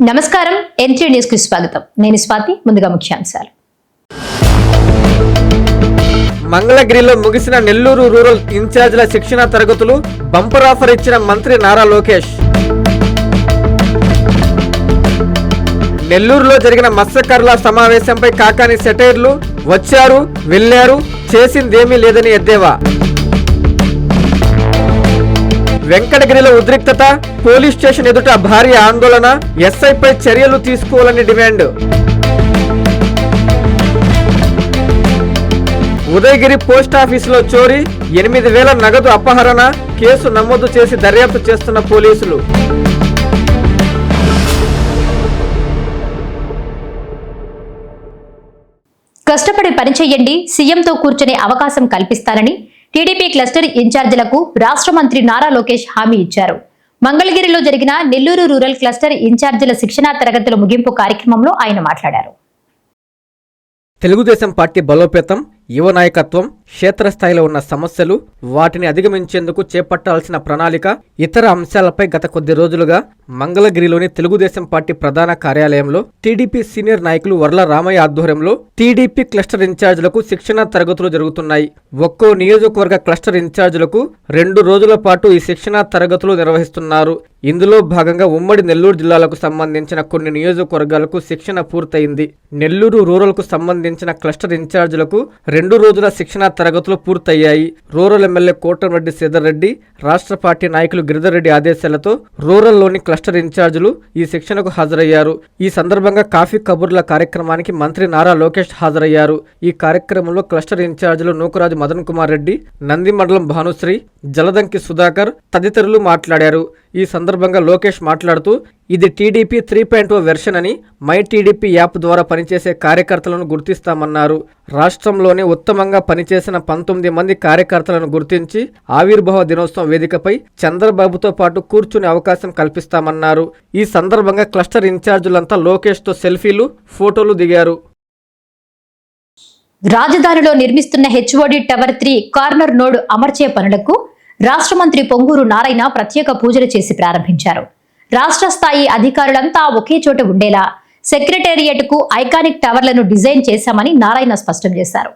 నమస్కారం N3 news కి స్వాగతం. నేను స్వాతి. ముందుగా ముఖ్యాంశాలు. మంగళగిరిలో ముగిసిన నెల్లూరు రూరల్ ఇన్ఛార్జీల శిక్షణ తరగతులు బంపర్ ఆఫర్ ఇచ్చిన మంత్రి నారా లోకేష్. నెల్లూరులో జరిగిన మత్స్యకారుల సమావేశంపై కాకాని సెటైర్లు. వచ్చారు, వెళ్లారు, చేసిందేమీ లేదని ఎద్దేవా. వెంకటగిరిలో ఉద్రిక్తత. పోలీస్ స్టేషన్ ఎదుట భారీ ఆందోళన. ఎస్ఐపై చర్యలు తీసుకోవాలని డిమాండ్. ఉదయగిరి పోస్టాఫీసులో చోరీ. 8,000 నగదు అపహరణ. కేసు నమోదు చేసి దర్యాప్తు చేస్తున్న పోలీసులు. కష్టపడి పనిచేయండి, సీఎంతో కూర్చునే అవకాశం కల్పిస్తానని టీడీపీ క్లస్టర్ ఇన్ఛార్జీలకు రాష్ట్ర మంత్రి నారా లోకేష్ హామీ ఇచ్చారు. మంగళగిరిలో జరిగిన నెల్లూరు రూరల్ క్లస్టర్ ఇన్ఛార్జీల శిక్షణా తరగతుల ముగింపు కార్యక్రమంలో ఆయన మాట్లాడారు. తెలుగుదేశం పార్టీ బలోపేతం, యువ నాయకత్వం, క్షేత్రస్థాయిలో ఉన్న సమస్యలు, వాటిని అధిగమించేందుకు చేపట్టాల్సిన ప్రణాళిక, ఇతర అంశాలపై గత కొద్ది రోజులుగా మంగళగిరిలోని తెలుగుదేశం పార్టీ ప్రధాన కార్యాలయంలో టీడీపీ సీనియర్ నాయకులు వర్ల రామయ్య ఆధ్వర్యంలో టీడీపీ క్లస్టర్ ఇన్ఛార్జీలకు శిక్షణ తరగతులు జరుగుతున్నాయి. ఒక్కో నియోజకవర్గ క్లస్టర్ ఇన్ఛార్జీలకు 2 రోజుల పాటు ఈ శిక్షణా తరగతులు నిర్వహిస్తున్నారు. ఇందులో భాగంగా ఉమ్మడి నెల్లూరు జిల్లాలకు సంబంధించిన కొన్ని నియోజకవర్గాలకు శిక్షణ పూర్తయింది. నెల్లూరు రూరల్ కు సంబంధించిన క్లస్టర్ ఇన్ఛార్జీలకు 2 రోజుల శిక్షణా తరగతులు పూర్తయ్యాయి. రూరల్ ఎమ్మెల్యే కోటమిరెడ్డి శ్రీధర్ రెడ్డి, రాష్ట్ర పార్టీ నాయకులు గిరిధర్ రెడ్డి ఆదేశాలతో రూరల్లోని క్లస్టర్ ఇన్ఛార్జీలు ఈ శిక్షణకు హాజరయ్యారు. ఈ సందర్భంగా కాఫీ కబుర్ల కార్యక్రమానికి మంత్రి నారా లోకేష్ హాజరయ్యారు. ఈ కార్యక్రమంలో క్లస్టర్ ఇన్ఛార్జీలు నూకరాజు మదన్ కుమార్ రెడ్డి, నంది మండలం భానుశ్రీ, జలదంకి సుధాకర్ తదితరులు మాట్లాడారు. ఈ సందర్భంగా లోకేష్ మాట్లాడుతూ, ఇది టీడీపీ 3.0 వెర్షన్ అని, మై టీడీపీ యాప్ ద్వారా పనిచేసే కార్యకర్తలను గుర్తిస్తామన్నారు. రాష్ట్రంలోనే ఉత్తమంగా పనిచేసిన 19 మంది కార్యకర్తలను గుర్తించి ఆవిర్భావ దినోత్సవం వేదికపై చంద్రబాబుతో పాటు కూర్చునే అవకాశం కల్పిస్తామన్నారు. ఈ సందర్భంగా క్లస్టర్ ఇన్ఛార్జీలంతా లోకేష్తో సెల్ఫీలు, ఫోటోలు దిగారు. రాజధానిలో నిర్మిస్తున్న హెచ్ఓడి టవర్ 3 కార్నర్ నోడ్ అమర్చే పనులకు రాష్ట్ర మంత్రి పొంగూరు నారాయణ ప్రత్యేక పూజలు చేసి ప్రారంభించారు. రాష్ట్ర స్థాయి అధికారులంతా ఒకే చోట ఉండేలా సెక్రటేరియట్ కు ఐకానిక్ టవర్లను డిజైన్ చేశామని నారాయణ స్పష్టం చేశారు.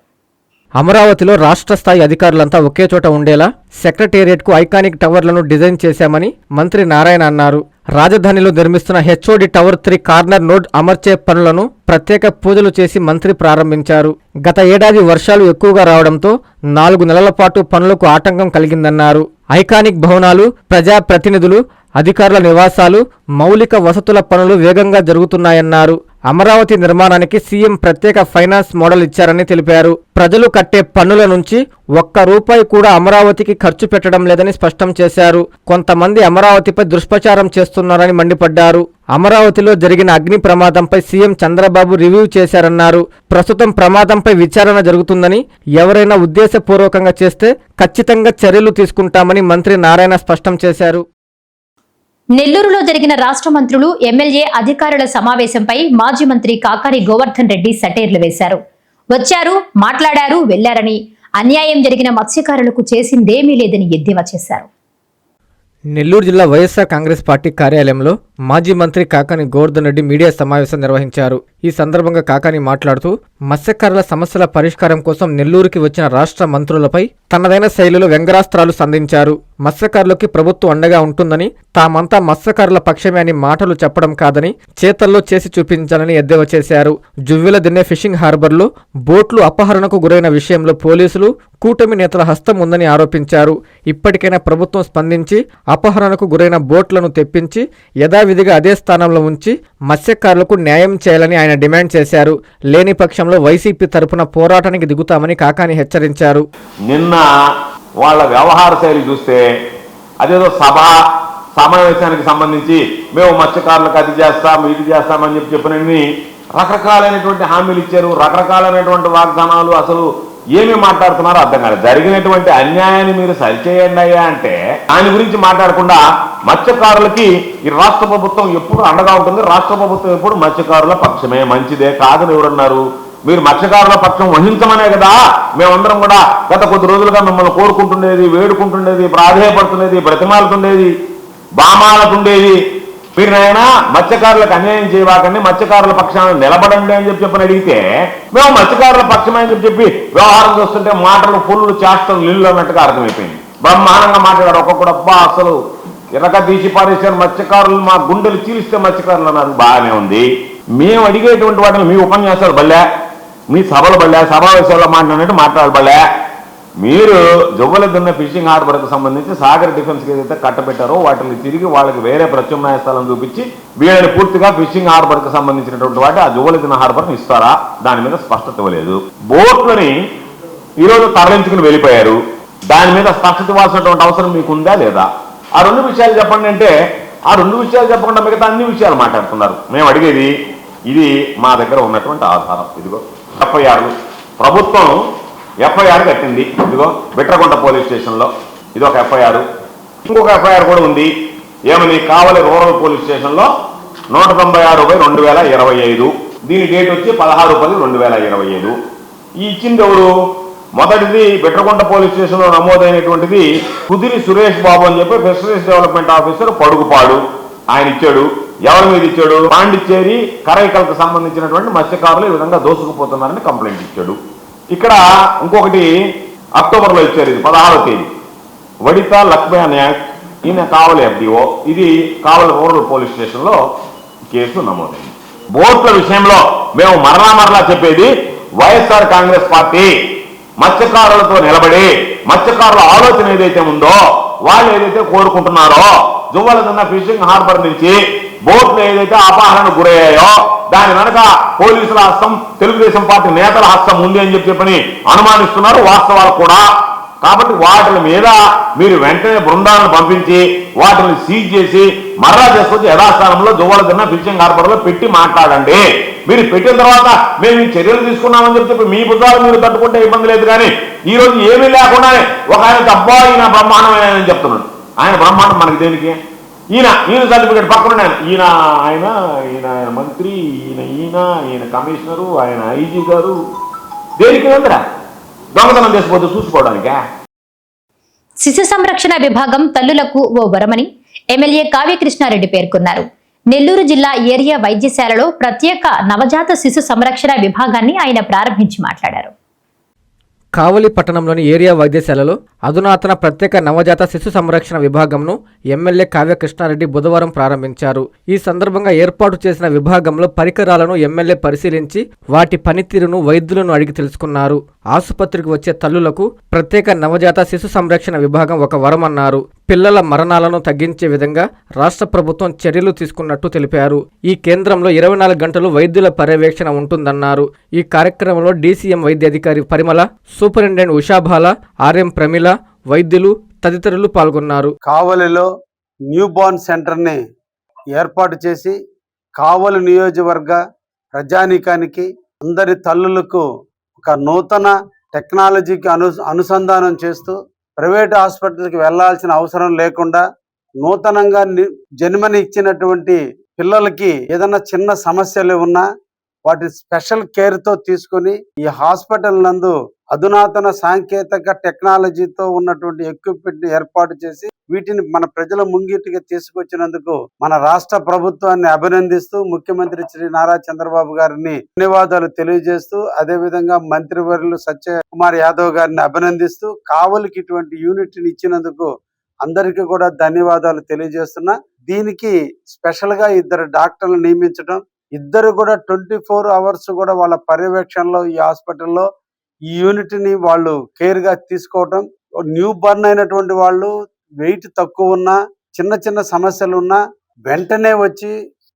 అమరావతిలో రాష్ట్ర స్థాయి అధికారులంతా ఒకే చోట ఉండేలా సెక్రటేరియట్ కు ఐకానిక్ టవర్లను డిజైన్ చేశామని మంత్రి నారాయణ అన్నారు. రాజధానిలో నిర్మిస్తున్న హెచ్ఓడి టవర్ 3 కార్నర్ నోడ్ అమర్చే పనులను ప్రత్యేక పూజలు చేసి మంత్రి ప్రారంభించారు. గత ఏడాది వర్షాలు ఎక్కువగా రావడంతో 4 నెలల పాటు పనులకు ఆటంకం కలిగిందన్నారు. ఐకానిక్ భవనాలు, ప్రజాప్రతినిధులు, అధికారుల నివాసాలు, మౌలిక వసతుల పనులు వేగంగా జరుగుతున్నాయన్నారు. అమరావతి నిర్మాణానికి సీఎం ప్రత్యేక ఫైనాన్స్ మోడల్ ఇచ్చారని తెలిపారు. ప్రజలు కట్టే పన్నుల నుంచి ₹1 కూడా అమరావతికి ఖర్చు పెట్టడం లేదని స్పష్టం చేశారు. కొంతమంది అమరావతిపై దుష్ప్రచారం చేస్తున్నారని మండిపడ్డారు. అమరావతిలో జరిగిన అగ్ని ప్రమాదంపై సీఎం చంద్రబాబు రివ్యూ చేశారన్నారు. ప్రస్తుతం ప్రమాదంపై విచారణ జరుగుతుందని, ఎవరైనా ఉద్దేశపూర్వకంగా చేస్తే ఖచ్చితంగా చర్యలు తీసుకుంటామని మంత్రి నారాయణ స్పష్టం చేశారు. నెల్లూరులో జరిగిన రాష్ట్ర మంత్రులు, ఎమ్మెల్యే అధికారుల సమావేశంపై మాజీ మంత్రి కాకాని గోవర్ధన్ రెడ్డి సెటైర్లు వేశారు. వచ్చారు, మాట్లాడారు, వెళ్లారని, అన్యాయం జరిగిన మత్స్యకారులకు చేసిందేమీ లేదని ఎద్దేవా చేశారు. నెల్లూరు జిల్లా వైఎస్ఆర్ కాంగ్రెస్ పార్టీ కార్యాలయంలో మాజీ మంత్రి కాకాని గోవర్ధన్ రెడ్డి మీడియా సమావేశం నిర్వహించారు. ఈ సందర్భంగా కాకాని మాట్లాడుతూ, మత్స్యకారుల సమస్యల పరిష్కారం కోసం నెల్లూరుకి వచ్చిన రాష్ట్ర మంత్రులపై తనదైన శైలిలో వ్యంగ్యాస్త్రాలు సంధించారు. మత్స్యకారులకి ప్రభుత్వం అండగా ఉంటుందని, తామంతా మత్స్యకారుల పక్షమే అని మాటలు చెప్పడం కాదని చేతల్లో చేసి చూపించాలని ఎద్దేవా చేశారు. జువ్వెల దిన్నె ఫిషింగ్ హార్బర్లో బోట్లు అపహరణకు గురైన విషయంలో పోలీసులు, కూటమి నేతల హస్తం ఉందని ఆరోపించారు. ఇప్పటికైనా ప్రభుత్వం స్పందించి అపహరణకు గురైన బోట్లను తెప్పించి యథావిధిగా అదే స్థానంలో ఉంచి మత్స్యకారులకు న్యాయం చేయాలని ఆయన డిమాండ్ చేశారు. లేని పక్షంలో వైసీపీ తరపున పోరాటానికి దిగుతామని కాకాని హెచ్చరించారు. నిన్న వాళ్ళ వ్యవహార శైలి చూస్తే అదేదో సమావేశానికి సంబంధించి మేము మత్స్యకారులకు అది చేస్తాం, ఇది చేస్తామని చెప్పినవి రకరకాలైనటువంటి హామీలు ఇచ్చారు. రకరకాలైనటువంటి వాగ్దానాలు. అసలు ఏమి మాట్లాడుతున్నారో అర్థం కాదు. జరిగినటువంటి అన్యాయాన్ని మీరు సరిచేయండి అయ్యా అంటే దాని గురించి మాట్లాడకుండా మత్స్యకారులకి ఈ రాష్ట్ర ప్రభుత్వం ఎప్పుడు అండగా ఉంటుంది, రాష్ట్ర ప్రభుత్వం ఎప్పుడు మత్స్యకారుల పక్షమే, మంచిదే కాదని ఎవరన్నారు? మీరు మత్స్యకారుల పక్షం వహించమనే కదా మేమందరం కూడా గత కొద్ది రోజులుగా మిమ్మల్ని కోరుకుంటుండేది, వేడుకుంటుండేది, ప్రాధేయపడుతుండేది, బ్రతిమాలుతుండేది, బామాలతుండేది. మీరు నాయన మత్స్యకారులకు అన్యాయం చేయవాకండి, మత్స్యకారుల పక్షాన నిలబడండి అని చెప్పని అడిగితే మేము మత్స్యకారుల పక్షమే అని చెప్పి వ్యవహారం చూస్తుంటే మాటలు ఫుల్ చేష్టం నీళ్ళు అన్నట్టుగా అర్థమైపోయింది. బ్రహ్మాండంగా మాట్లాడారు. ఒక్కొక్కడు అబ్బా అసలు ఎరగా తీసి పారేశారు మత్స్యకారులు, మా గుండెలు చీలిస్తే మత్స్యకారులు అన్నారు. బాగానే ఉంది. మేము అడిగేటువంటి వాటిని మీ ఉపన్యాసాలు బల్లే, మీ సభలు బల్లే, సమావేశాల్లో మాట్లాడినట్టు మాట్లాడబల్లే. మీరు జువ్వలదున్న ఫిషింగ్ హార్బర్కి సంబంధించి సాగర్ డిఫెన్స్కి ఏదైతే కట్టబెట్టారో వాటిని తిరిగి వాళ్ళకి వేరే ప్రత్యామ్నాయ స్థలం చూపించి వీళ్ళని పూర్తిగా ఫిషింగ్ హార్బర్కి సంబంధించినటువంటి వాటి ఆ జువ్వలదున్న హార్బర్ని ఇస్తారా, దాని మీద స్పష్టత ఇవ్వలేదు. బోట్లని ఈరోజు తరలించుకుని వెళ్ళిపోయారు. దాని మీద స్పష్టత ఇవ్వాల్సినటువంటి అవసరం మీకుందా లేదా? ఆ రెండు విషయాలు చెప్పండి అంటే ఆ రెండు విషయాలు చెప్పకుండా మిగతా అన్ని విషయాలు మాట్లాడుతున్నారు. మేము అడిగేది ఇది మా దగ్గర ఉన్నటువంటి ఆధారం. ఇదిగో ఎఫ్ఐఆర్లు, ప్రభుత్వం ఎఫ్ఐఆర్ కట్టింది. ఇదిగో బిట్రకుంట పోలీస్ స్టేషన్లో ఇది ఒక ఎఫ్ఐఆర్. ఇంకొక ఎఫ్ఐఆర్ కూడా ఉంది. ఏమని? కావలి రూరల్ పోలీస్ స్టేషన్లో 196/2025. దీని డేట్ వచ్చి 16/10/2025. ఈ ఇచ్చింది ఎవరు? మొదటిది బిట్రకుంట పోలీస్ స్టేషన్లో నమోదైనటువంటిది కుదిరి సురేష్ బాబు అని చెప్పి ఫిషరీస్ డెవలప్మెంట్ ఆఫీసర్ పడుగుపాడు. ఆయన ఇచ్చాడు. ఎవరి మీద ఇచ్చాడు? పాండిచ్చేరి కరైకల్కు సంబంధించినటువంటి మత్స్యకారులు ఈ విధంగా దోసుకుపోతున్నారని కంప్లైంట్ ఇచ్చాడు. ఇక్కడ ఇంకొకటి అక్టోబర్లో ఇచ్చారు. ఇది 16వ తేదీ. వడితా లక్ష్మయ్య నాయక్, ఈయన కావలి FDO. ఇది కావలి రూరల్ పోలీస్ స్టేషన్లో కేసు నమోదైంది. బోట్ల విషయంలో మేము మరలా చెప్పేది వైఎస్ఆర్ కాంగ్రెస్ పార్టీ మత్స్యకారులతో నిలబడి మత్స్యకారుల ఆలోచన ఏదైతే ఉందో, వాళ్ళు ఏదైతే కోరుకుంటున్నారో, జువ్వలదున్న ఫిషింగ్ హార్బర్ నుంచి బోట్లు ఏదైతే అపహరణకు గురయ్యాయో దాని వెనక పోలీసుల హస్తం, తెలుగుదేశం పార్టీ నేతల హస్తం ఉంది అని చెప్పని అనుమానిస్తున్నారు. వాస్తవాలు కూడా. కాబట్టి వాటి మీద మీరు వెంటనే బృందాలను పంపించి వాటిని సీజ్ చేసి మరలా చేసుకొచ్చి యథాస్థానంలో జువ్వలదున్న ఫిషింగ్ హార్బర్లో పెట్టి మాట్లాడండి. మీరు పెట్టిన తర్వాత మేము ఈ చర్యలు తీసుకున్నామని చెప్పి మీ బుద్ధాలు మీరు తట్టుకుంటే ఇబ్బంది లేదు. కానీ ఈ రోజు ఏమీ లేకుండానే ఒక ఆయన అబ్బా ఈయన బ్రహ్మాండమైన అని చెప్తున్నాడు. ఆయన బ్రహ్మాండం మనకి దేనికి? ఈయన సర్టిఫికేట్ పక్కన ఆయన మంత్రి, ఈయన కమిషనరు, ఆయన IG గారు. దేనికి ఉందిరా? దొంగతనం చేసిపోతే చూసుకోవడానికా? శిశు సంరక్షణ విభాగం తల్లులకు ఓ వరమని ఎమ్మెల్యే కావ్య కృష్ణారెడ్డి పేర్కొన్నారు. నెల్లూరు జిల్లా ఏరియా వైద్యశాలలో ప్రత్యేక నవజాత శిశు సంరక్షణ విభాగాన్ని ఆయన ప్రారంభించి మాట్లాడారు. కావలి పట్టణంలోని ఏరియా వైద్యశాలలో అధునాతన ప్రత్యేక నవజాత శిశు సంరక్షణ విభాగంను ఎమ్మెల్యే కావ్య కృష్ణారెడ్డి బుధవారం ప్రారంభించారు. ఈ సందర్భంగా ఏర్పాటు చేసిన విభాగంలో పరికరాలను ఎమ్మెల్యే పరిశీలించి వాటి పనితీరును వైద్యులను అడిగి తెలుసుకున్నారు. ఆసుపత్రికి వచ్చే తల్లులకు ప్రత్యేక నవజాత శిశు సంరక్షణ విభాగం ఒక వరమన్నారు. పిల్లల మరణాలను తగ్గించే విధంగా రాష్ట్ర ప్రభుత్వం చర్యలు తీసుకున్నట్టు తెలిపారు. ఈ కేంద్రంలో 24 గంటలు వైద్యుల పర్యవేక్షణ ఉంటుందన్నారు. ఈ కార్యక్రమంలో DCM వైద్యాధికారి పరిమళ, సూపరింటెండెంట్ ఉషాబాల, RM ప్రమిళ, వైద్యులు తదితరులు పాల్గొన్నారు. కావలిలో న్యూ బార్న్ సెంటర్ని ఏర్పాటు చేసి కావలి నియోజకవర్గ ప్రజానీకానికి అందరి తల్లులకు ఒక నూతన టెక్నాలజీకి అనుసంధానం చేస్తూ ప్రైవేట్ హాస్పిటల్కి వెళ్లాల్సిన అవసరం లేకుండా నూతనంగా జన్మని ఇచ్చినటువంటి పిల్లలకి ఏదైనా చిన్న సమస్యలు ఉన్నా వాటి స్పెషల్ కేర్తో తీసుకొని ఈ హాస్పిటల్ నందు అధునాతన సాంకేతిక టెక్నాలజీతో ఉన్నటువంటి ఎక్విప్మెంట్ ఏర్పాటు చేసి వీటిని మన ప్రజల ముంగిటికి తీసుకొచ్చినందుకు మన రాష్ట్ర ప్రభుత్వాన్ని అభినందిస్తూ ముఖ్యమంత్రి శ్రీ నారా చంద్రబాబు గారిని ధన్యవాదాలు తెలియజేస్తూ అదేవిధంగా మంత్రివర్యులు సత్యకుమార్ యాదవ్ గారిని అభినందిస్తూ కావలికి ఇటువంటి యూనిట్ ని ఇచ్చినందుకు అందరికీ కూడా ధన్యవాదాలు తెలియజేస్తున్నా. దీనికి స్పెషల్ గా 2 డాక్టర్లు నియమించడం, ఇద్దరు కూడా 24 అవర్స్ కూడా వాళ్ళ పర్యవేక్షణలో ఈ హాస్పిటల్లో ఈ యూనిట్ ని వాళ్ళు కేర్ గా తీసుకోవటం. న్యూ బర్న్ అయినటువంటి వాళ్ళు వెయిట్ తక్కువ ఉన్నా చిన్న సమస్యలు ఉన్నా వెంటనే వచ్చి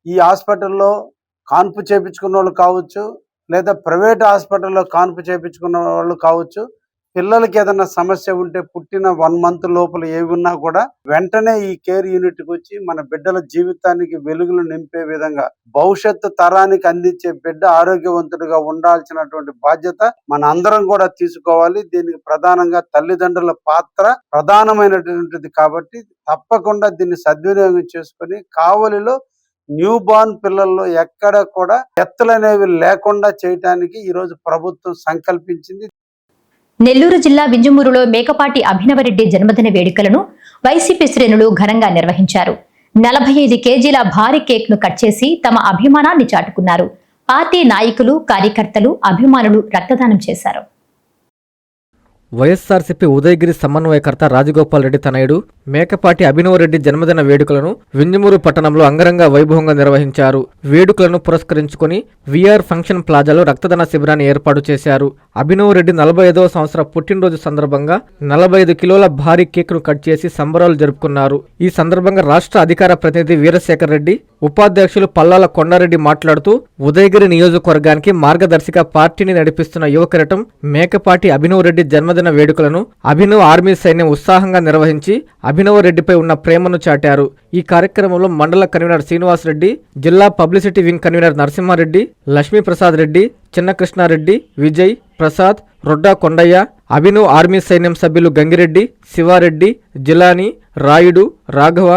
ఈ హాస్పిటల్లో కాన్పు చేపించుకున్న వాళ్ళు కావచ్చు, లేదా ప్రైవేట్ హాస్పిటల్లో కాన్పు చేపించుకున్న వాళ్ళు కావచ్చు. పిల్లలకి ఏదైనా సమస్య ఉంటే పుట్టిన 1 మంత్ లోపల ఏవి ఉన్నా కూడా వెంటనే ఈ కేర్ యూనిట్ కి వచ్చి మన బిడ్డల జీవితానికి వెలుగులు నింపే విధంగా భవిష్యత్తు తరానికి అందించే బిడ్డ ఆరోగ్యవంతుడిగా ఉండాల్సినటువంటి బాధ్యత మన అందరం కూడా తీసుకోవాలి. దీనికి ప్రధానంగా తల్లిదండ్రుల పాత్ర ప్రధానమైనటువంటిది. కాబట్టి తప్పకుండా దీన్ని సద్వినియోగం చేసుకొని కావలిలో న్యూ బార్న్ పిల్లల్లో ఎక్కడ కూడా డెత్లు అనేవి లేకుండా చేయడానికి ఈరోజు ప్రభుత్వం సంకల్పించింది. నెల్లూరు జిల్లా వింజమూరులో మేకపాటి అభినవరెడ్డి జన్మదిన వేడుకలను వైసీపీ శ్రేణులు ఘనంగా నిర్వహించారు. 45 కేజీల భారీ కేక్ ను కట్ చేసి తమ అభిమానాన్ని చాటుకున్నారు. పార్టీ నాయకులు, కార్యకర్తలు, అభిమానులు రక్తదానం చేశారు. వైఎస్ఆర్సీపీ ఉదయగిరి సమన్వయకర్త రాజగోపాల్ రెడ్డి తనయుడు మేకపాటి అభినవ్ రెడ్డి జన్మదిన వేడుకలను వింజమూరు పట్టణంలో అంగరంగ వైభవంగా నిర్వహించారు. వేడుకలను పురస్కరించుకుని విఆర్ ఫంక్షన్ ప్లాజాలో రక్తదాన శిబిరాన్ని ఏర్పాటు చేశారు. అభినవ్ రెడ్డి 45వ సంవత్సర పుట్టినరోజు సందర్భంగా 45 కిలోల భారీ కేక్ ను కట్ చేసి సంబరాలు జరుపుకున్నారు. ఈ సందర్భంగా రాష్ట్ర అధికార ప్రతినిధి వీరశేఖర్ రెడ్డి, ఉపాధ్యక్షులు పల్లాల కొండారెడ్డి మాట్లాడుతూ ఉదయగిరి నియోజకవర్గానికి మార్గదర్శిగా పార్టీని నడిపిస్తున్న యువకరటం మేకపాటి అభినవ్ రెడ్డి జన్మదిన వేడుకలను అభినవ్ ఆర్మీ సైన్యం ఉత్సాహంగా నిర్వహించి అభినవ్ రెడ్డిపై ఉన్న ప్రేమను చాటారు. ఈ కార్యక్రమంలో మండల కన్వీనర్ శ్రీనివాస్ రెడ్డి, జిల్లా publicity wing convener Narasimha Reddy, Lakshmi Prasad Reddy, Chinna Krishna Reddy, Vijay, Prasad, Rodda Kondaiah, Abhinav army సైన్యం సభ్యులు గంగిరెడ్డి, శివారెడ్డి, జిలాని, రాయుడు, రాఘవ,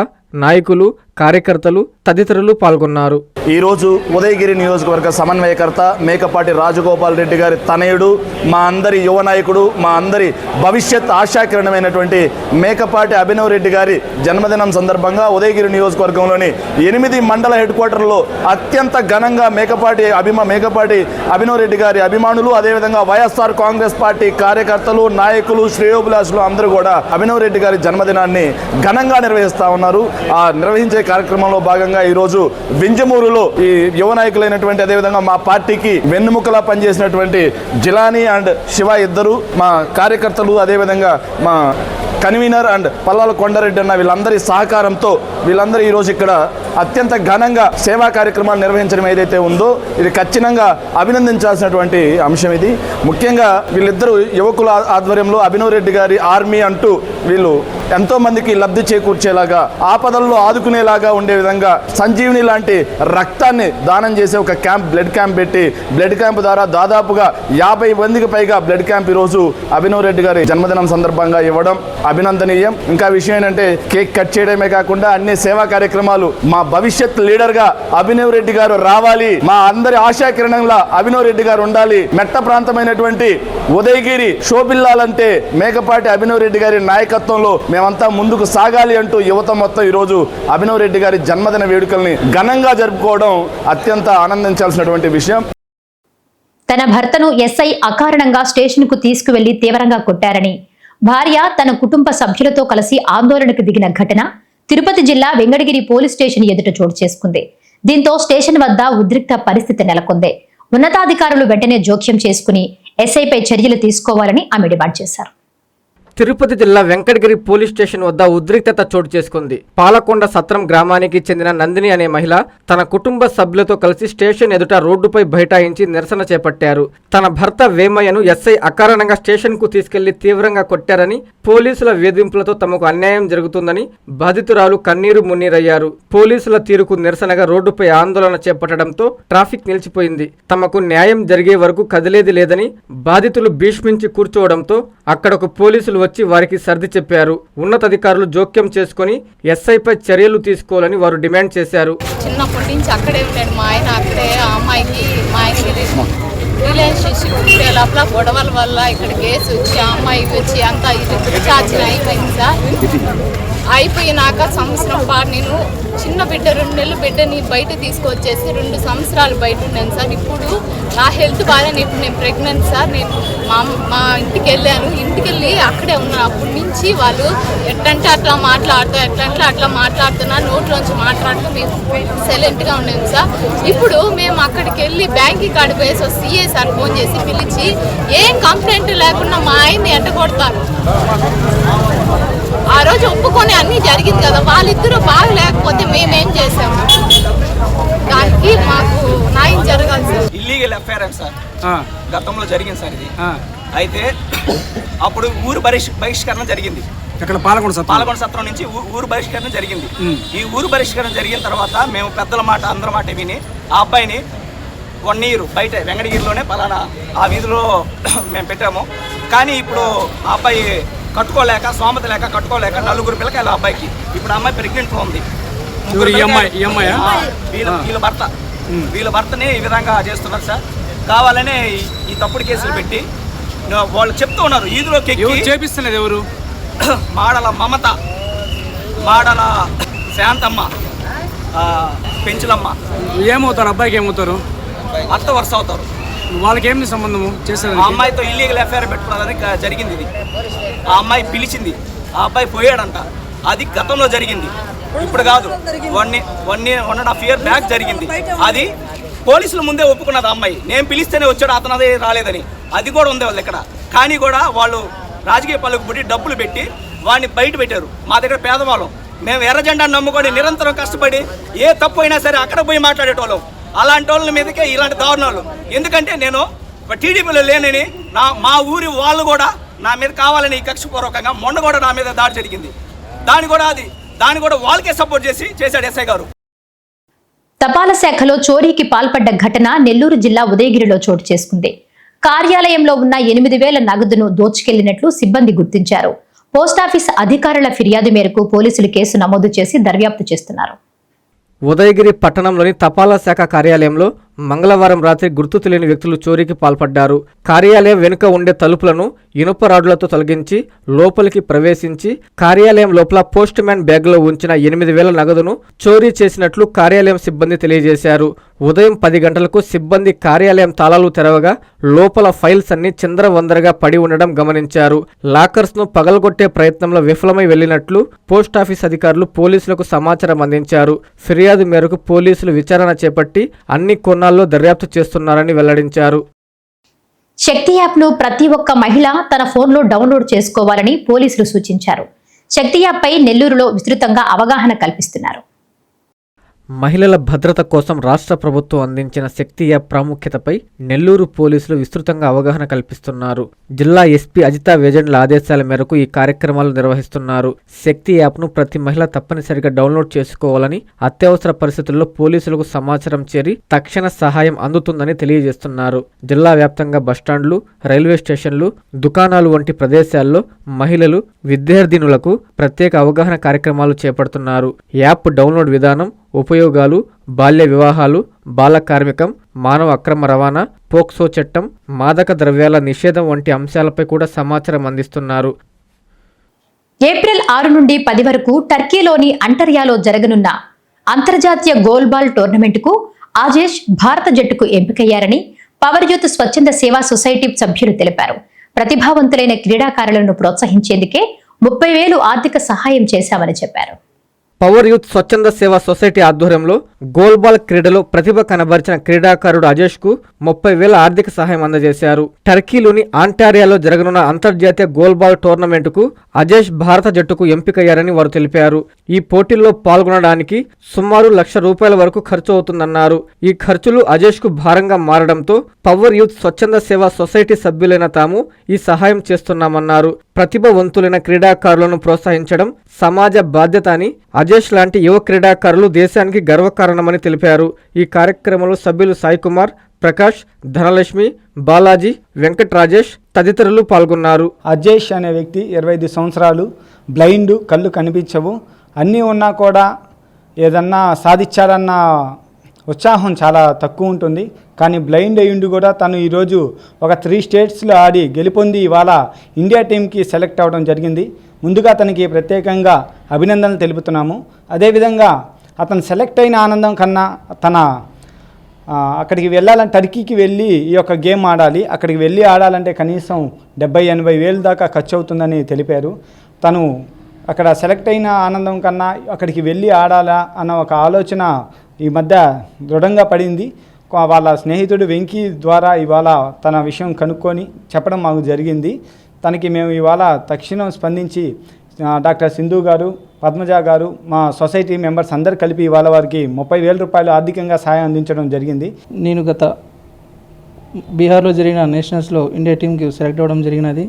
నాయకులు, కార్యకర్తలు తదితరులు పాల్గొన్నారు. ఈరోజు ఉదయగిరి నియోజకవర్గ సమన్వయకర్త మేకపాటి రాజగోపాల్ రెడ్డి గారి తనయుడు, మా అందరి యువ నాయకుడు, మా అందరి భవిష్యత్ ఆశాకిరణమైనటువంటి మేకపాటి అభినవ్ రెడ్డి గారి జన్మదినం సందర్భంగా ఉదయగిరి నియోజకవర్గంలోని 8 మండల హెడ్ క్వార్టర్లో అత్యంత ఘనంగా మేకపాటి అభినవ్ రెడ్డి గారి అభిమానులు, అదేవిధంగా వైఎస్ఆర్ కాంగ్రెస్ పార్టీ కార్యకర్తలు, నాయకులు, శ్రేయోభిలాషులు అందరూ కూడా అభినవ్ రెడ్డి గారి జన్మదినాన్ని ఘనంగా నిర్వహిస్తా ఉన్నారు. ఆ నిర్వహించే కార్యక్రమంలో భాగంగా ఈరోజు వింజమూరులో ఈ యువ నాయకులైనటువంటి, అదేవిధంగా మా పార్టీకి వెన్నుముకలా పనిచేసినటువంటి జిలాని అండ్ శివ ఇద్దరు, మా కార్యకర్తలు, అదేవిధంగా మా కన్వీనర్ అండ్ పల్లాల కొండారెడ్డి అన్న వీళ్ళందరి సహకారంతో వీళ్ళందరూ ఈరోజు ఇక్కడ అత్యంత ఘనంగా సేవా కార్యక్రమాలు నిర్వహించడం ఏదైతే ఉందో ఇది ఖచ్చితంగా అభినందించాల్సినటువంటి అంశం. ఇది ముఖ్యంగా వీళ్ళిద్దరూ యువకుల ఆధ్వర్యంలో అభినవ్ రెడ్డి గారి ఆర్మీ అంటూ వీళ్ళు ఎంతో మందికి లబ్ధి చేకూర్చేలాగా, ఆపదల్లో ఆదుకునేలాగా ఉండే విధంగా సంజీవిని లాంటి రక్తాన్ని దానం చేసే ఒక బ్లడ్ క్యాంప్ పెట్టి, బ్లడ్ క్యాంప్ ద్వారా దాదాపుగా 50 మందికి పైగా బ్లడ్ క్యాంప్ ఈరోజు అభినవ్ రెడ్డి గారి జన్మదినం సందర్భంగా ఇవ్వడం అభినందనీయం. ఇంకా విషయం ఏంటంటే కేక్ కట్ చేయడమే కాకుండా అన్ని సేవా కార్యక్రమాలు, మా భవిష్యత్ లీడర్ గా అభినవ్ రెడ్డి గారు రావాలి, మా అందరి ఆశాకిరణంలా అభినవ్ రెడ్డి గారు ఉండాలి, మెట్ట ప్రాంతమైనటువంటి ఉదయగిరి శోభిల్లాలంటే మేకపాటి అభినవ్ రెడ్డి గారి నాయకత్వంలో మేమంతా ముందుకు సాగాలి అంటూ యువత మొత్తం ఈరోజు అభినవ్ రెడ్డి గారి జన్మదిన వేడుకల్ని ఘనంగా జరుపుకోవడం అత్యంత ఆనందించాల్సినటువంటి విషయం. తన భర్తను ఎస్ఐ అకారణంగా స్టేషన్ కు తీసుకువెళ్లి తీవ్రంగా కొట్టారని భార్య తన కుటుంబ సభ్యులతో కలిసి ఆందోళనకు దిగిన ఘటన తిరుపతి జిల్లా వెంకటగిరి పోలీస్ స్టేషన్ ఎదుట చోటు చేసుకుంది. దీంతో స్టేషన్ వద్ద ఉద్రిక్త పరిస్థితి నెలకొంది. ఉన్నతాధికారులు వెంటనే జోక్యం చేసుకుని ఎస్ఐపై చర్యలు తీసుకోవాలని ఆమె డిమాండ్ చేశారు. తిరుపతి జిల్లా వెంకటగిరి పోలీస్ స్టేషన్ వద్ద ఉద్రిక్తత చోటు చేసుకుంది. పాలకొండ సత్రం గ్రామానికి చెందిన నందిని అనే మహిళ తన కుటుంబ సభ్యులతో కలిసి స్టేషన్ ఎదుట రోడ్డుపై బైఠాయించి నిరసన చేపట్టారు. తన భర్త వేమయ్యను ఎస్ఐ అకారణంగా స్టేషన్ కు తీసుకెళ్లి తీవ్రంగా కొట్టారని, పోలీసుల వేధింపులతో తమకు అన్యాయం జరుగుతుందని బాధితురాలు కన్నీరు మున్నీరయ్యారు. పోలీసుల తీరుకు నిరసనగా రోడ్డుపై ఆందోళన చేపట్టడంతో ట్రాఫిక్ నిలిచిపోయింది. తమకు న్యాయం జరిగే వరకు కదిలేది లేదని బాధితులు భీష్మించి కూర్చోవడంతో అక్కడకు పోలీసులు వచ్చి వారికి సర్ది చెప్పారు. ఉన్నతాధికారులు జోక్యం చేసుకుని ఎస్ఐపై చర్యలు తీసుకోవాలని వారు డిమాండ్ చేశారు. చిన్నప్పటి నుంచి అక్కడే ఉన్నాడు మా ఆయన. అక్కడే ఆ అమ్మాయికి మా ఆయనకి రిలేషన్షిప్ ఉండే లోపల గొడవల వల్ల ఇక్కడ కేసు వచ్చి ఆ అమ్మాయికి వచ్చి అంతా ఇది చార్జీలు అయిపోయింది సార్. అయిపోయినాక సంవత్సరం పాటు నేను చిన్న బిడ్డ 2 నెలలు బిడ్డని బయట తీసుకొచ్చేసి 2 సంవత్సరాలు బయట ఉన్నాను సార్. ఇప్పుడు నా హెల్త్ బాగానే, ఇప్పుడు నేను ప్రెగ్నెంట్ సార్. నేను మా ఇంటికి వెళ్ళాను. ఇంటికి వెళ్ళి అక్కడే ఉన్నాను. అప్పటి నుంచి వాళ్ళు ఎట్లంటే అట్లా మాట్లాడుతున్నారు. నోట్లోంచి మాట్లాడుతూ మేము సైలెంట్గా ఉన్నాము సార్. ఇప్పుడు మేము అక్కడికి వెళ్ళి బ్యాంక్కి కాడి పోయేసి సిఏ సార్ ఫోన్ చేసి పిలిచి ఏం కంప్లైంట్ లేకుండా మా ఆయన్ని ఎట్టగొడతారు. ఆ రోజు ఒప్పుకొని అన్నీ జరిగింది కదా, వాళ్ళిద్దరూ బాగా లేకపోతే మేమేం చేసాము? దానికి మాకు న్యాయం జరగాలి సార్. ఇల్లీగల్ ఎఫ్ఐఆర్ సార్ గతంలో జరిగింది సార్ ఇది. అయితే అప్పుడు ఊరు బహిష్కరణ జరిగింది. ఇక్కడ పాలకొండ సత్రం నుంచి ఊరు బహిష్కరణ జరిగింది. ఈ ఊరు బహిష్కరణ జరిగిన తర్వాత మేము పెద్దల మాట అందరి మాట విని ఆ అబ్బాయిని 1 year బయట వెంకటగిరిలోనే పలానా ఆ వీధిలో మేము పెట్టాము. కానీ ఇప్పుడు ఆ అబ్బాయి కట్టుకోలేక, స్తోమత లేక కట్టుకోలేక 4 పిల్లకాయలు ఆ అబ్బాయికి. ఇప్పుడు ఆ అమ్మాయి ప్రెగ్నెంట్ ఉంది. వీళ్ళ భర్తని ఈ విధంగా చేస్తున్నారు సార్. కావాలనే ఈ తప్పుడు కేసులు పెట్టి వాళ్ళు చెప్తూ ఉన్నారు. ఈదులోకి చేపిస్తున్నది ఎవరు? మాడల శాంతమ్మ, పెంచులమ్మ. ఏమవుతారు? అబ్బాయికి ఏమవుతారు? అత్త వరుస అవుతారు. వాళ్ళకి ఏమి సంబంధము చేశారు? ఆ అమ్మాయితో ఇల్లీగల్ ఎఫ్ఐఆర్ పెట్టుకున్నదని జరిగింది. ఇది ఆ అమ్మాయి పిలిచింది, ఆ అబ్బాయి పోయాడంట. అది గతంలో జరిగింది, ఇప్పుడు కాదు. 1.5 year బ్యాక్ జరిగింది. అది పోలీసుల ముందే ఒప్పుకున్నది ఆ అమ్మాయి. నేను పిలిస్తేనే వచ్చాడు, అతను అదే రాలేదని. అది కూడా ఉంది వాళ్ళు ఇక్కడ. కానీ కూడా వాళ్ళు రాజకీయ పలుకు పుట్టి డబ్బులు పెట్టి వాడిని బయట పెట్టారు. మా దగ్గర పేదవాళ్ళం, మేము ఎర్ర జెండాను నమ్ముకొని నిరంతరం కష్టపడి ఏ తప్పు అయినా సరే అక్కడ పోయి మాట్లాడేటోళ్ళం. అలాంటి వాళ్ళ మీదకే ఇలాంటి దారుణాలు. ఎందుకంటే నేను టీడీపీలో లేనని మా ఊరి వాళ్ళు కూడా నా మీద కావాలని కక్షపూర్వకంగా మొన్న కూడా నా మీద దాడి జరిగింది. దాన్ని కూడా వాళ్ళకే సపోర్ట్ చేశాడు ఎస్ఐ గారు. తపాలా శాఖలో చోరీకి పాల్పడ్డ ఘటన నెల్లూరు జిల్లా ఉదయగిరిలో చోటు చేసుకుంది. కార్యాలయంలో ఉన్న 8,000 నగదును దోచుకెళ్లినట్లు సిబ్బంది గుర్తించారు. పోస్టాఫీస్ అధికారుల ఫిర్యాదు మేరకు పోలీసులు కేసు నమోదు చేసి దర్యాప్తు చేస్తున్నారు. ఉదయగిరి పట్టణంలోని తపాలా శాఖ కార్యాలయంలో మంగళవారం రాత్రి గుర్తు తెలియని వ్యక్తులు చోరీకి పాల్పడ్డారు. కార్యాలయం వెనుక ఉండే తలుపులను ఇనుప రాడ్లతో తొలగించి లోపలికి ప్రవేశించి కార్యాలయం లోపల పోస్ట్ మ్యాన్ బ్యాగ్లో ఉంచిన 8,000 నగదును చోరీ చేసినట్లు కార్యాలయం సిబ్బంది తెలియజేశారు. ఉదయం 10 గంటలకు సిబ్బంది కార్యాలయం తాళాలు తెరవగా లోపల ఫైల్స్ అన్ని చిందరవందరగా పడి ఉండడం గమనించారు. లాకర్స్ ను పగలగొట్టే ప్రయత్నంలో విఫలమై వెళ్లినట్లు పోస్టాఫీస్ అధికారులు పోలీసులకు సమాచారం అందించారు. ఫిర్యాదు మేరకు పోలీసులు విచారణ చేపట్టి అన్ని కోణాల్లో దర్యాప్తు చేస్తున్నారని వెల్లడించారు. శక్తి యాప్ ను ప్రతి ఒక్క మహిళ తన ఫోన్లో డౌన్లోడ్ చేసుకోవాలని పోలీసులు సూచించారు. శక్తి యాప్ పై నెల్లూరులో విస్తృతంగా అవగాహన కల్పిస్తున్నారు. మహిళల భద్రత కోసం రాష్ట్ర ప్రభుత్వం అందించిన శక్తి యాప్ ప్రాముఖ్యతపై నెల్లూరు పోలీసులు విస్తృతంగా అవగాహన కల్పిస్తున్నారు. జిల్లా ఎస్పీ అజితా వేజెండ్ల ఆదేశాల మేరకు ఈ కార్యక్రమాలు నిర్వహిస్తున్నారు. శక్తి యాప్ను ప్రతి మహిళ తప్పనిసరిగా డౌన్లోడ్ చేసుకోవాలని, అత్యవసర పరిస్థితుల్లో పోలీసులకు సమాచారం చేరి తక్షణ సహాయం అందుతుందని తెలియజేస్తున్నారు. జిల్లా వ్యాప్తంగా బస్టాండ్లు, రైల్వే స్టేషన్లు, దుకాణాలు వంటి ప్రదేశాల్లో మహిళలు, విద్యార్థినులకు ప్రత్యేక అవగాహన కార్యక్రమాలు చేపడుతున్నారు. యాప్ డౌన్లోడ్ విధానం, ఉపయోగాలు, బాల్య వివాహాలు, బాల కార్మికం, మానవ అక్రమ రవాణా, పోక్సో చట్టం, మాదక ద్రవ్యాల నిషేధం వంటి అంశాలపై కూడా సమాచారం అందిస్తున్నారు. ఏప్రిల్ 6 నుండి 10 వరకు టర్కీలోని అంటర్యాలో జరగనున్న అంతర్జాతీయ గోల్బాల్ టోర్నమెంటుకు ఆజేష్ భారత జట్టుకు ఎంపికయ్యారని పవర్ యూత్ స్వచ్ఛంద సేవా సొసైటీ సభ్యులు తెలిపారు. ప్రతిభావంతులైన క్రీడాకారులను ప్రోత్సహించేందుకే 30,000 ఆర్థిక సహాయం చేశామని చెప్పారు. పవర్ యూత్ స్వచ్ఛంద సేవా సొసైటీ ఆధ్వర్యంలో గోల్బాల్ క్రీడలో ప్రతిభ కనబరిచిన క్రీడాకారుడు అజేష్ కు 30,000 ఆర్థిక సహాయం అందజేశారు. టర్కీలోని ఆంటారియాలో జరగనున్న అంతర్జాతీయ గోల్బాల్ టోర్నమెంటుకు అజేష్ భారత జట్టుకు ఎంపికయ్యారని వారు తెలిపారు. ఈ పోటీల్లో పాల్గొనడానికి సుమారు ₹1,00,000 వరకు ఖర్చు అవుతుందన్నారు. ఈ ఖర్చులు అజేష్ కు భారంగా మారడంతో పవర్ యూత్ స్వచ్ఛంద సేవా సొసైటీ సభ్యులైన తాము ఈ సహాయం చేస్తున్నామన్నారు. ప్రతిభావంతులైన క్రీడాకారులను ప్రోత్సహించడం సమాజ బాధ్యత అని, అజేష్ లాంటి యువ క్రీడాకారులు దేశానికి గర్వకారణమని తెలిపారు. ఈ కార్యక్రమంలో సభ్యులు సాయి కుమార్, ప్రకాష్, ధనలక్ష్మి, బాలాజీ, వెంకట్ రాజేష్ తదితరులు పాల్గొన్నారు. అజేష్ అనే వ్యక్తి 25 సంవత్సరాలు, బ్లైండ్, కళ్ళు కనిపించవు. అన్నీ ఉన్నా కూడా ఏదన్నా సాధించాలన్న ఉత్సాహం చాలా తక్కువ ఉంటుంది. కానీ బ్లైండ్ అయ్యుండి కూడా తను ఈరోజు ఒక 3 స్టేట్స్లో ఆడి గెలుపొంది ఇవాళ ఇండియా టీంకి సెలెక్ట్ అవ్వడం జరిగింది. ముందుగా అతనికి ప్రత్యేకంగా అభినందనలు తెలుపుతున్నాము. అదేవిధంగా అతను సెలెక్ట్ అయిన ఆనందం కన్నా అక్కడికి వెళ్ళాలని, టర్కీకి వెళ్ళి ఈ యొక్క గేమ్ ఆడాలి, అక్కడికి వెళ్ళి ఆడాలంటే కనీసం 70-80 వేలు దాకా ఖర్చు అవుతుందని తెలిపారు. తను అక్కడ సెలెక్ట్ అయిన ఆనందం కన్నా అక్కడికి వెళ్ళి ఆడాలా అన్న ఒక ఆలోచన ఈ మధ్య దృఢంగా పడింది. వాళ్ళ స్నేహితుడు వెంకీ ద్వారా ఇవాళ తన విషయం కనుక్కొని చెప్పడం మాకు జరిగింది. తనకి మేము ఇవాళ తక్షణం స్పందించి డాక్టర్ సింధు గారు, పద్మజ గారు, మా సొసైటీ మెంబర్స్ అందరు కలిపి ఇవాళ వారికి 30,000 రూపాయలు ఆర్థికంగా సాయం అందించడం జరిగింది. నేను గత బీహార్లో జరిగిన నేషనల్స్లో ఇండియా టీంకి సెలెక్ట్ అవ్వడం జరిగినది.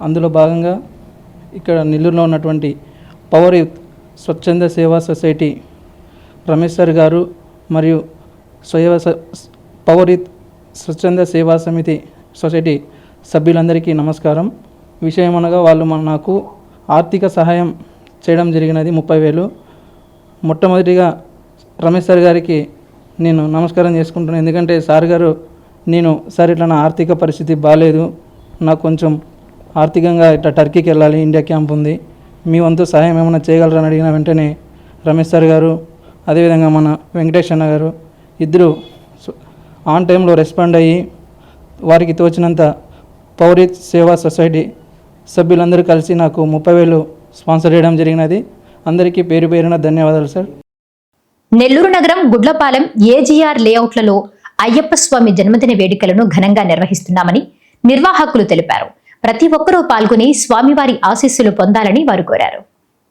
అందులో భాగంగా ఇక్కడ నెల్లూరులో ఉన్నటువంటి పవర్ యూత్ స్వచ్ఛంద సేవా సొసైటీ రమేష్ సార్ గారు మరియు పవర్ యూత్ స్వచ్ఛంద సేవా సమితి సొసైటీ సభ్యులందరికీ నమస్కారం. విషయం అనగా వాళ్ళు నాకు ఆర్థిక సహాయం చేయడం జరిగినది 30,000. మొట్టమొదటిగా రమేష్ సార్ గారికి నేను నమస్కారం చేసుకుంటున్నాను. ఎందుకంటే సార్ గారు, సార్ ఇట్లా నా ఆర్థిక పరిస్థితి బాగాలేదు, నాకు కొంచెం ఆర్థికంగా ఇట్లా టర్కీకి వెళ్ళాలి, ఇండియా క్యాంప్ ఉంది, మీ వంతు సహాయం ఏమైనా చేయగలరని అడిగిన వెంటనే రమేష్ సార్ గారు, అదేవిధంగా మన వెంకటేష్ అన్న గారు ఇద్దరు ఆన్ టైంలో రెస్పాండ్ అయ్యి వారికి తోచినంత పౌరి సేవా సొసైటీ సభ్యులందరూ కలిసి నాకు 30,000 స్పాన్సర్ చేయడం జరిగినది. అందరికీ పేరు పేరున ధన్యవాదాలు సార్. నెల్లూరు నగరం గుడ్లపాలెం ఏజీఆర్ లేఅవుట్లలో అయ్యప్ప స్వామి జన్మదిన వేడుకలను ఘనంగా నిర్వహిస్తున్నామని నిర్వాహకులు తెలిపారు. ప్రతి ఒక్కరూ పాల్గొని స్వామివారి ఆశీస్సులు పొందాలని వారు కోరారు.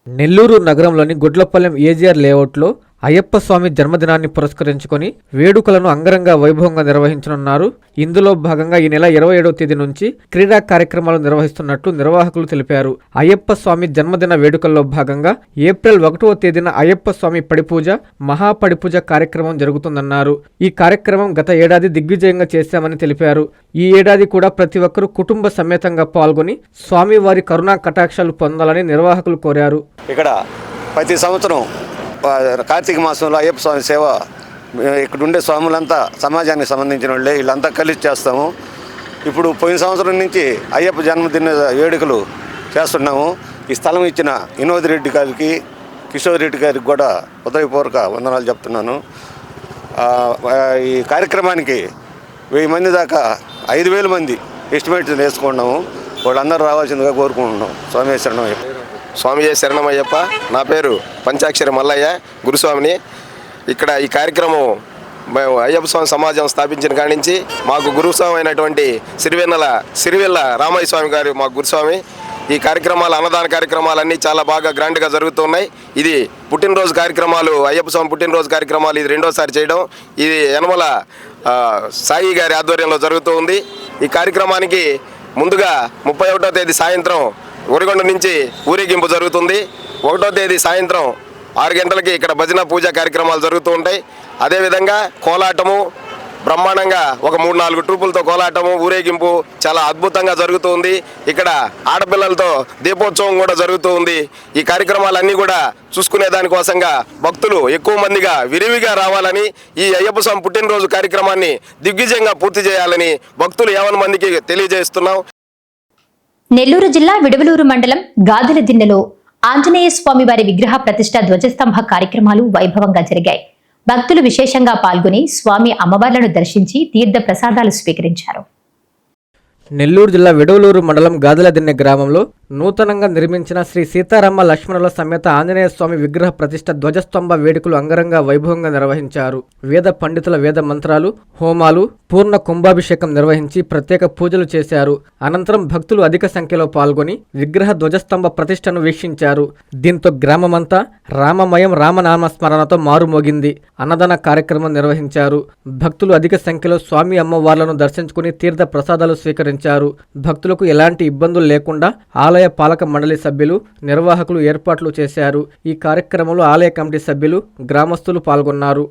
నెల్లూరు నగరంలోని గుడ్లపాలెం ఏజీఆర్ లేఅవుట్లో అయ్యప్ప స్వామి జన్మదినాన్ని పురస్కరించుకొని వేడుకలను అంగరంగ వైభవంగా నిర్వహించనున్నారు. ఇందులో భాగంగా ఈ నెల 27వ తేదీ నుంచి క్రీడా కార్యక్రమాలు నిర్వహిస్తున్నట్లు నిర్వాహకులు తెలిపారు. అయ్యప్ప స్వామి జన్మదిన వేడుకల్లో భాగంగా ఏప్రిల్ 1వ తేదీన అయ్యప్ప స్వామి పడిపూజ, మహాపడిపూజ కార్యక్రమం జరుగుతుందన్నారు. ఈ కార్యక్రమం గత ఏడాది దిగ్విజయంగా చేశామని తెలిపారు. ఈ ఏడాది కూడా ప్రతి ఒక్కరూ కుటుంబ సమేతంగా పాల్గొని స్వామివారి కరుణా కటాక్షాలు పొందాలని నిర్వాహకులు కోరారు. ఇక్కడ ప్రతి సంవత్సరం కార్తీక మాసంలో అయ్యప్ప స్వామి సేవ ఇక్కడ ఉండే స్వాములంతా సమాజానికి సంబంధించిన వాళ్ళే, వీళ్ళంతా కలిసి చేస్తాము. ఇప్పుడు పోయిన సంవత్సరం నుంచి అయ్యప్ప జన్మదిన వేడుకలు చేస్తున్నాము. ఈ స్థలం ఇచ్చిన వినోద్ రెడ్డి గారికి, కిషోర్ రెడ్డి గారికి కూడా హృదయపూర్వక వందనాలు చెప్తున్నాను. ఈ కార్యక్రమానికి 1000 మంది దాకా 5,000 మంది ఎస్టిమేట్ వేసుకున్నాము. వాళ్ళందరూ రావాల్సిందిగా కోరుకుంటున్నాం. స్వామి శరణమయ్యప్ప. స్వామి శరణమయ్యప్ప. నా పేరు పంచాక్షరి మల్లయ్య, గురుస్వామిని. ఇక్కడ ఈ కార్యక్రమం మేము అయ్యప్ప స్వామి సమాజం స్థాపించిన కాడి నుంచి మాకు గురుస్వామి అయినటువంటి సిరివెల్ల రామయ్య స్వామి గారు మాకు గురుస్వామి. ఈ కార్యక్రమాలు, అన్నదాన కార్యక్రమాలన్నీ చాలా బాగా గ్రాండ్గా జరుగుతున్నాయి. ఇది పుట్టినరోజు కార్యక్రమాలు, అయ్యప్ప స్వామి పుట్టినరోజు కార్యక్రమాలు ఇది 2వసారి చేయడం. ఇది యనమల సాయి గారి ఆధ్వర్యంలో జరుగుతూ ఉంది. ఈ కార్యక్రమానికి ముందుగా 31వ తేదీ సాయంత్రం ఉరిగొండ నుంచి ఊరేగింపు జరుగుతుంది. 1వ తేదీ సాయంత్రం 6 గంటలకి ఇక్కడ భజన పూజ కార్యక్రమాలు జరుగుతూ ఉంటాయి. అదేవిధంగా కోలాటము బ్రహ్మాండంగా ఒక 3-4 ట్రూపులతో కోలాటము, ఊరేగింపు చాలా అద్భుతంగా జరుగుతూ ఉంది. ఇక్కడ ఆడపిల్లలతో దీపోత్సవం కూడా జరుగుతూ ఉంది. ఈ కార్యక్రమాలన్నీ కూడా చూసుకునే దానికోసంగా భక్తులు ఎక్కువ మందిగా విరివిగా రావాలని, ఈ అయ్యప్ప స్వామి పుట్టినరోజు కార్యక్రమాన్ని దిగ్విజయంగా పూర్తి చేయాలని భక్తులు 50 మందికి తెలియజేస్తున్నాం. నెల్లూరు జిల్లా విడవలూరు మండలం గాదెల దిన్నెలో ఆంజనేయ స్వామి వారి విగ్రహ ప్రతిష్ట ధ్వజస్తంభ కార్యక్రమాలు వైభవంగా జరిగాయి. భక్తులు విశేషంగా పాల్గొని స్వామి అమ్మవార్లను దర్శించి తీర్థ ప్రసాదాలు స్వీకరించారు. నెల్లూరు జిల్లా విడవలూరు మండలం గాదెలదిన్నె గ్రామంలో నూతనంగా నిర్మించిన శ్రీ సీతారామ లక్ష్మణుల సమేత ఆంజనేయ స్వామి విగ్రహ ప్రతిష్ట ధ్వజస్తంభ వేడుకలు అంగరంగ వైభవంగా నిర్వహించారు. వేద పండితుల వేద మంత్రాలు, హోమాలు, పూర్ణ కుంభాభిషేకం నిర్వహించి ప్రత్యేక పూజలు చేశారు. అనంతరం భక్తులు అధిక సంఖ్యలో పాల్గొని విగ్రహ ధ్వజస్తంభ ప్రతిష్టను వీక్షించారు. దీంతో గ్రామమంతా రామమయం రామనామస్మరణతో మారుమోగింది. అన్నదాన కార్యక్రమం నిర్వహించారు. భక్తులు అధిక సంఖ్యలో స్వామి అమ్మవార్లను దర్శించుకుని తీర్థ ప్రసాదాలు స్వీకరించారు. భక్తులకు ఎలాంటి ఇబ్బందులు లేకుండా ఆలయ పాలక మండలి సభ్యులు, నిర్వాహకులు ఏర్పాట్లు చేశారు. ఈ కార్యక్రమంలో ఆలయ కమిటీ సభ్యులు, గ్రామస్తులు పాల్గొన్నారు.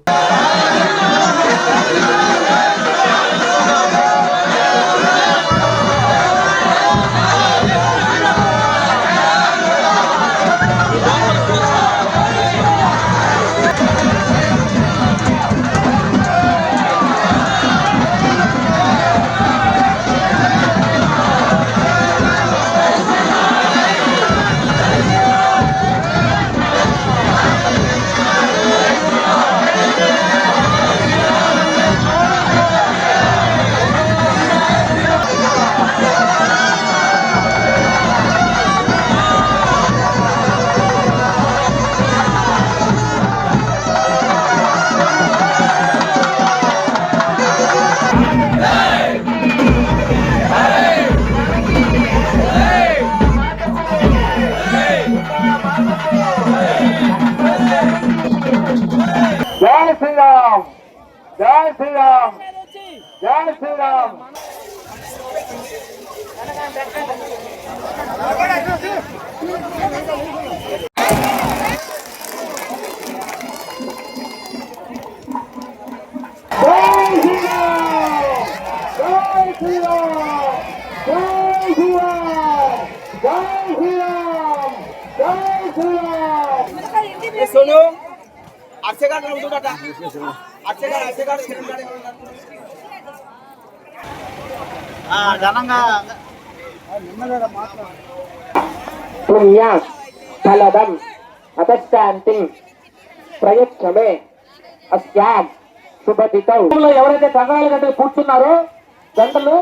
జై శ్రీరామ్, జై శ్రీరామ్, జై శ్రీరామ్. सोनू పుణ్య ఫలదం అపశాంతిం ప్రయత్నమే అస్యాం శుభదితౌ. ఎవరైతే కంగాలు గంటలు కూర్చున్నారో గంటలు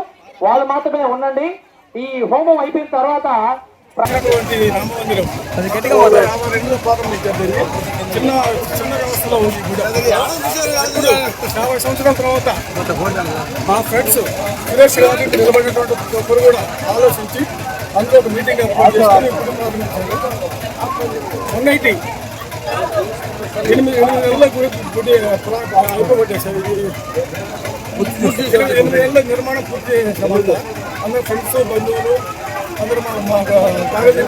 వాళ్ళు మాత్రమే ఉండండి. ఈ హోమం అయిపోయిన తర్వాత చిన్న వ్యవస్థలో ఉంది. 50 సంవత్సరాల తర్వాత మా ఫ్రెండ్స్ సురేష్ గారికి నిలబడినటువంటి కూడా ఆలోచించి అందులో ఒక మీటింగ్ ఏర్పాటు చేసుకుని ఇప్పుడు 8 నెలల గుడి అయిపోగొట్టేసారు. 8 నెలల నిర్మాణం పూర్తి చేసిన అందరూ ఫ్రెండ్స్ బంధువులు అందరూ మా కాలేజీ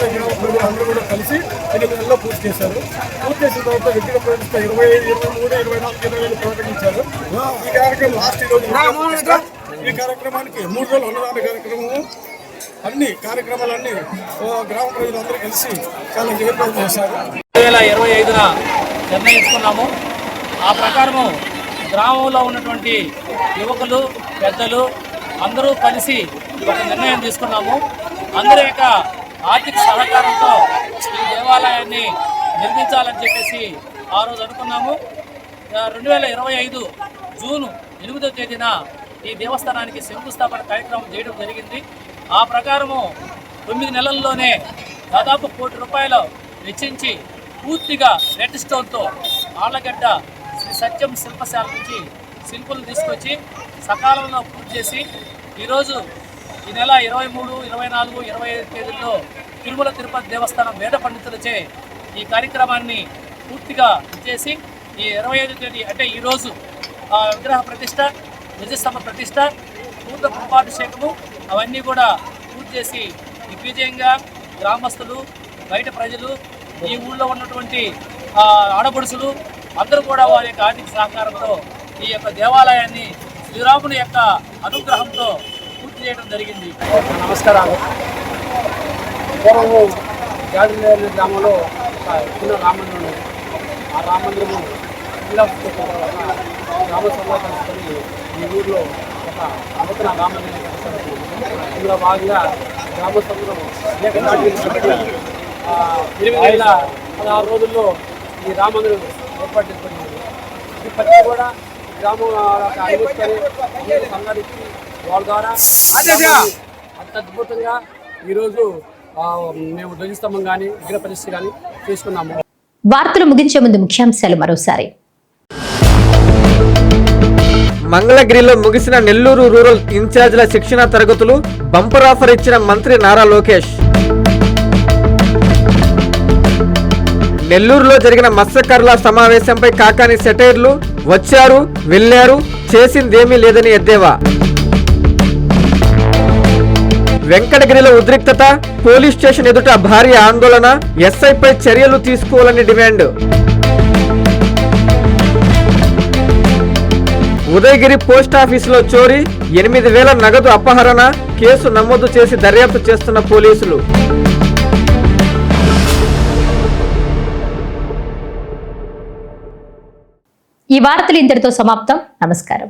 అందరూ కూడా కలిసి 8 నెలల్లో పూర్తి చేశారు. పూర్తి చేసిన తర్వాత వ్యక్తిగత ప్రతిష్ట 20, 23, 24, 25 ప్రకటించారు. ఈ కార్యక్రమం లాస్ట్ ఈరోజు ఈ కార్యక్రమానికి 3 రోజులు అన్నదాన కార్యక్రమము అన్ని కార్యక్రమాలన్నీ గ్రామ ప్రజలందరూ కలిసి చాలా ఏర్పాటు చేశారు. 2025న నిర్ణయించుకున్నాము. ఆ ప్రకారము గ్రామంలో ఉన్నటువంటి యువకులు పెద్దలు అందరూ కలిసి ఒక నిర్ణయం తీసుకున్నాము. అందరి యొక్క ఆర్థిక సహకారంతో ఈ దేవాలయాన్ని నిర్మించాలని చెప్పేసి ఆ రోజు అనుకున్నాము. 2025 జూన్ 8వ తేదీన ఈ దేవస్థానానికి శంకుస్థాపన కార్యక్రమం చేయడం జరిగింది. ఆ ప్రకారము 9 నెలల్లోనే దాదాపు ₹1 కోటి వెచ్చించి పూర్తిగా రెడ్ స్టోన్తో ఆళ్లగడ్డ శ్రీ సత్యం శిల్పశాల నుంచి శిల్పులు తీసుకొచ్చి సకాలంలో పూర్తి చేసి ఈరోజు ఈ నెల 23, 24, 25 తేదీల్లో తిరుమల తిరుపతి దేవస్థానం వేద పండితులచే ఈ కార్యక్రమాన్ని పూర్తిగా చేసి ఈ 25వ తేదీ అంటే ఈరోజు విగ్రహ ప్రతిష్ట, ధ్వజస్తంభ ప్రతిష్ట, పూర్త కుంభాభిషేకము అవన్నీ కూడా పూర్తి చేసి దిగ్విజయంగా గ్రామస్తులు, బయట ప్రజలు, ఈ ఊళ్ళో ఉన్నటువంటి ఆడపడుసులు అందరూ కూడా వారి యొక్క ఆర్థిక సహకారంతో ఈ యొక్క దేవాలయాన్ని శ్రీరాముని యొక్క అనుగ్రహంతో పూర్తి చేయడం జరిగింది. నమస్కారాలు. పూర్వము జాజినేరు గ్రామంలో ఒక చిన్న రామందిరం ఉంది. ఆ రామందిరము గ్రామసభలో కలుసుకొని ఈ ఊరిలో ఒక నూతన రామందిరం కట్టిస్తున్నాము. ఇందులో భాగంగా గ్రామసభలో అనేక నాటికలు 2016 రోజుల్లో ఈ రామందిరం ఏర్పాటు చేసుకున్నాము. ఇప్పటికీ కూడా గ్రామం అనుమతిని సంఘటించి వాళ్ళ ద్వారా అంత అద్భుతంగా ఈరోజు మేము ధ్వజస్తంభం కానీ విగ్రహ ప్రతిష్ఠ కానీ చేసుకున్నాము. వార్తలు ముగించే ముందు ముఖ్యాంశాలు మరోసారి. మంగళగిరిలో ముగిసిన నెల్లూరు రూరల్ ఇన్ఛార్జీల శిక్షణ తరగతులు బంపర్ ఆఫర్ ఇచ్చిన మంత్రి నారా లోకేష్. నెల్లూరులో జరిగిన మత్స్యకారుల సమావేశంపై కాకాని సెటైర్లు, వచ్చారు వెళ్లారు చేసిందేమీ లేదని ఎద్దేవా. వెంకటగిరిలో ఉద్రిక్తత, పోలీస్ స్టేషన్ ఎదుట భారీ ఆందోళన, ఎస్ఐపై చర్యలు తీసుకోవాలని డిమాండ్. ఉదయగిరి పోస్టాఫీసులో చోరీ, 8,000 నగదు అపహరణ, కేసు నమోదు చేసి దర్యాప్తు చేస్తున్న పోలీసులు. ఈ వార్తలు ఇంతటితో సమాప్తం. నమస్కారం.